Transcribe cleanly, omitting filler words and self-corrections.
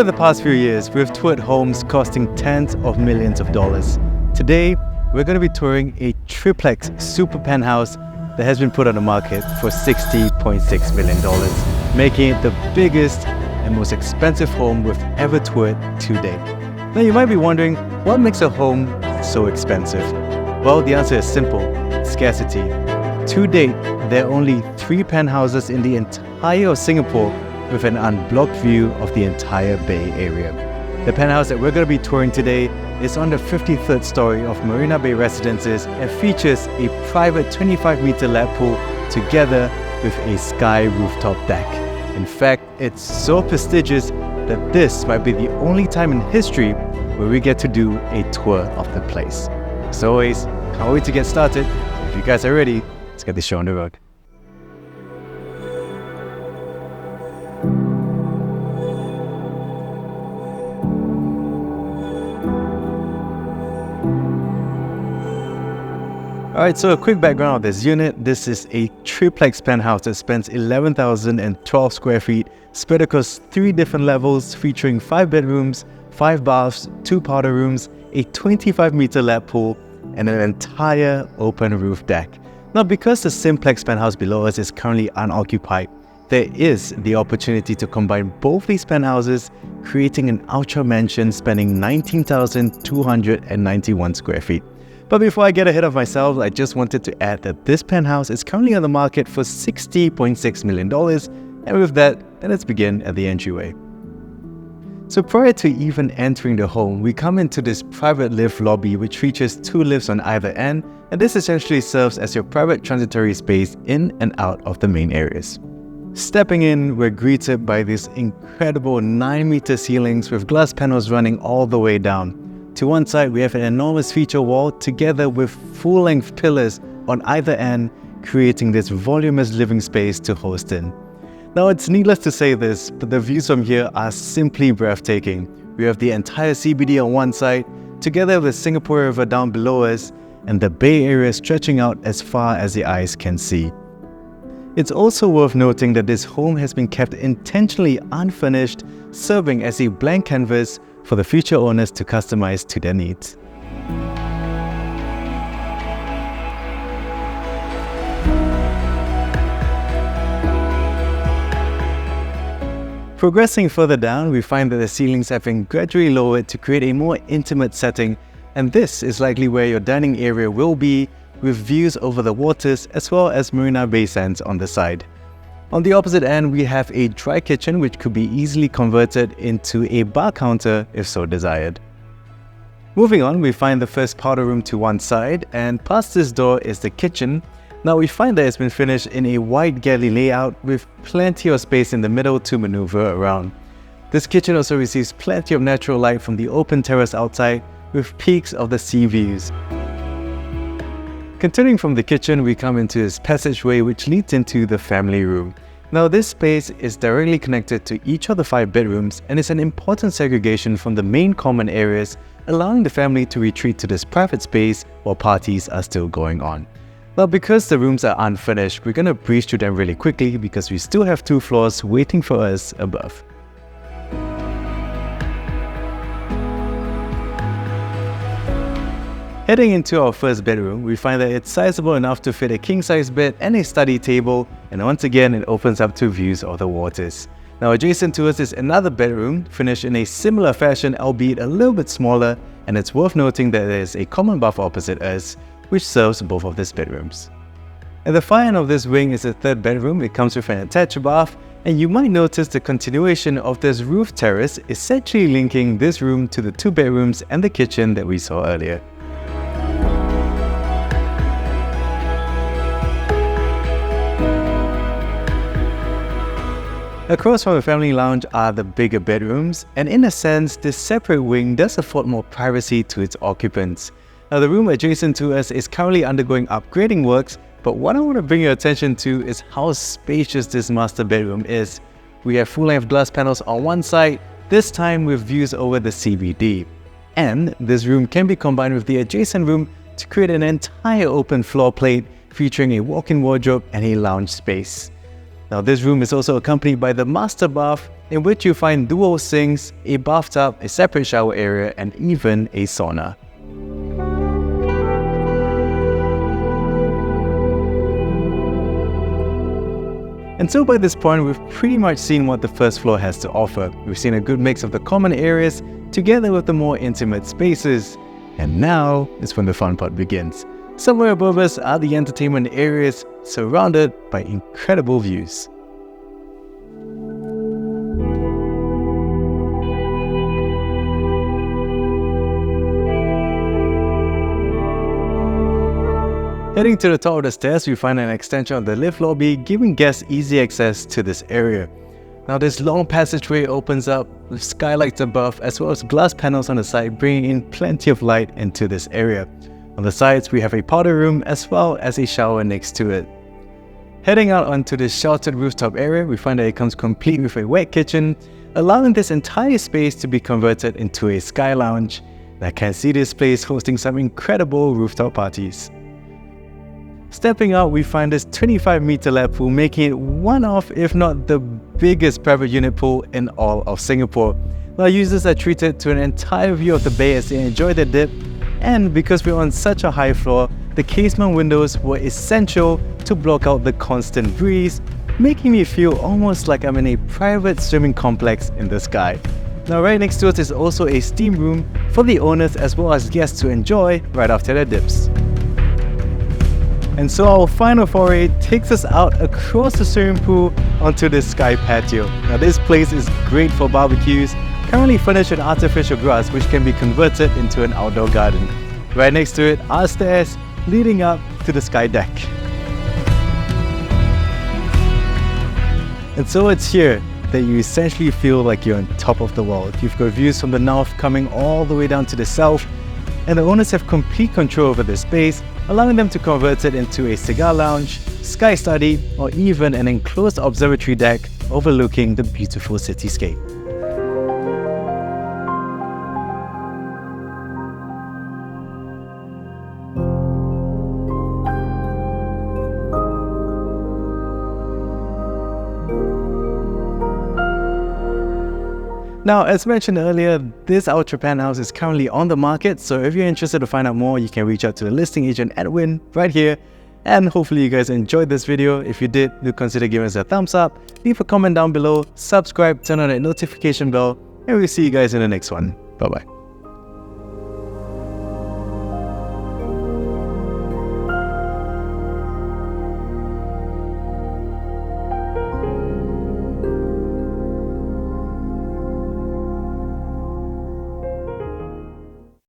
Over the past few years, we've toured homes costing tens of millions of dollars. Today, we're going to be touring a triplex super penthouse that has been put on the market for $60.6 million, making it the biggest and most expensive home we've ever toured to date. Now you might be wondering, what makes a home so expensive? Well, the answer is simple: scarcity. To date, there are only 3 penthouses in the entire of Singapore with an unblocked view of the entire Bay Area. The penthouse that we're going to be touring today is on the 53rd story of Marina Bay Residences and features a private 25-meter lap pool together with a sky rooftop deck. In fact, it's so prestigious that this might be the only time in history where we get to do a tour of the place. As always, can't wait to get started. If you guys are ready, let's get this show on the road. Alright, so a quick background of this unit. This is a triplex penthouse that spans 11,012 square feet, spread across 3 different levels, featuring 5 bedrooms, 5 baths, 2 powder rooms, a 25-meter lap pool, and an entire open roof deck. Now, because the simplex penthouse below us is currently unoccupied, there is the opportunity to combine both these penthouses, creating an ultra mansion spanning 19,291 square feet. But before I get ahead of myself, I just wanted to add that this penthouse is currently on the market for $60.6 million. And with that, let's begin at the entryway. So prior to even entering the home, we come into this private lift lobby which features 2 lifts on either end, and this essentially serves as your private transitory space in and out of the main areas. Stepping in, we're greeted by these incredible 9-meter ceilings with glass panels running all the way down. To one side, we have an enormous feature wall together with full-length pillars on either end, creating this voluminous living space to host in. Now, it's needless to say this, but the views from here are simply breathtaking. We have the entire CBD on one side, together with the Singapore River down below us, and the Bay Area stretching out as far as the eyes can see. It's also worth noting that this home has been kept intentionally unfurnished, serving as a blank canvas for the future owners to customize to their needs. Progressing further down, we find that the ceilings have been gradually lowered to create a more intimate setting, and this is likely where your dining area will be, with views over the waters as well as Marina Bay Sands on the side. On the opposite end, we have a dry kitchen which could be easily converted into a bar counter if so desired. Moving on, we find the first powder room to one side, and past this door is the kitchen. Now we find that it's been finished in a wide galley layout with plenty of space in the middle to maneuver around. This kitchen also receives plenty of natural light from the open terrace outside with peaks of the sea views. Continuing from the kitchen, we come into this passageway which leads into the family room. Now this space is directly connected to each of the 5 bedrooms and is an important segregation from the main common areas, allowing the family to retreat to this private space while parties are still going on. Now, because the rooms are unfurnished, we're going to breeze through them really quickly because we still have 2 floors waiting for us above. Heading into our first bedroom, we find that it's sizable enough to fit a king-size bed and a study table, and once again it opens up to views of the waters. Now adjacent to us is another bedroom, finished in a similar fashion, albeit a little bit smaller, and it's worth noting that there is a common bath opposite us, which serves both of these bedrooms. At the far end of this wing is the 3rd bedroom. It comes with an attached bath, and you might notice the continuation of this roof terrace, essentially linking this room to the 2 bedrooms and the kitchen that we saw earlier. Across from the family lounge are the bigger bedrooms, and in a sense, this separate wing does afford more privacy to its occupants. Now, the room adjacent to us is currently undergoing upgrading works, but what I want to bring your attention to is how spacious this master bedroom is. We have full-length glass panels on one side, this time with views over the CBD. And this room can be combined with the adjacent room to create an entire open floor plate featuring a walk-in wardrobe and a lounge space. Now, this room is also accompanied by the master bath, in which you find dual sinks, a bathtub, a separate shower area, and even a sauna. And so by this point, we've pretty much seen what the first floor has to offer. We've seen a good mix of the common areas together with the more intimate spaces. And now is when the fun part begins. Somewhere above us are the entertainment areas, surrounded by incredible views. Heading to the top of the stairs, we find an extension of the lift lobby, giving guests easy access to this area. Now this long passageway opens up with skylights above as well as glass panels on the side, bringing in plenty of light into this area. On the sides, we have a powder room as well as a shower next to it. Heading out onto this sheltered rooftop area, we find that it comes complete with a wet kitchen, allowing this entire space to be converted into a sky lounge. And I can see this place hosting some incredible rooftop parties. Stepping out, we find this 25-meter lap pool, making it one of, if not the biggest private unit pool in all of Singapore. Now users are treated to an entire view of the bay as they enjoy the dip, and because we're on such a high floor, the casement windows were essential to block out the constant breeze, making me feel almost like I'm in a private swimming complex in the sky. Now right next to us is also a steam room for the owners as well as guests to enjoy right after their dips. And so our final foray takes us out across the swimming pool onto this sky patio. Now this place is great for barbecues, currently furnished with artificial grass which can be converted into an outdoor garden. Right next to it are stairs leading up to the sky deck. And so it's here that you essentially feel like you're on top of the world. You've got views from the north coming all the way down to the south, and the owners have complete control over the space, allowing them to convert it into a cigar lounge, sky study, or even an enclosed observatory deck overlooking the beautiful cityscape. Now, as mentioned earlier, this Ultra Penthouse is currently on the market, so if you're interested to find out more, you can reach out to the listing agent Edwin right here. And hopefully you guys enjoyed this video. If you did, do consider giving us a thumbs up, leave a comment down below, subscribe, turn on that notification bell, and we'll see you guys in the next one. Bye bye.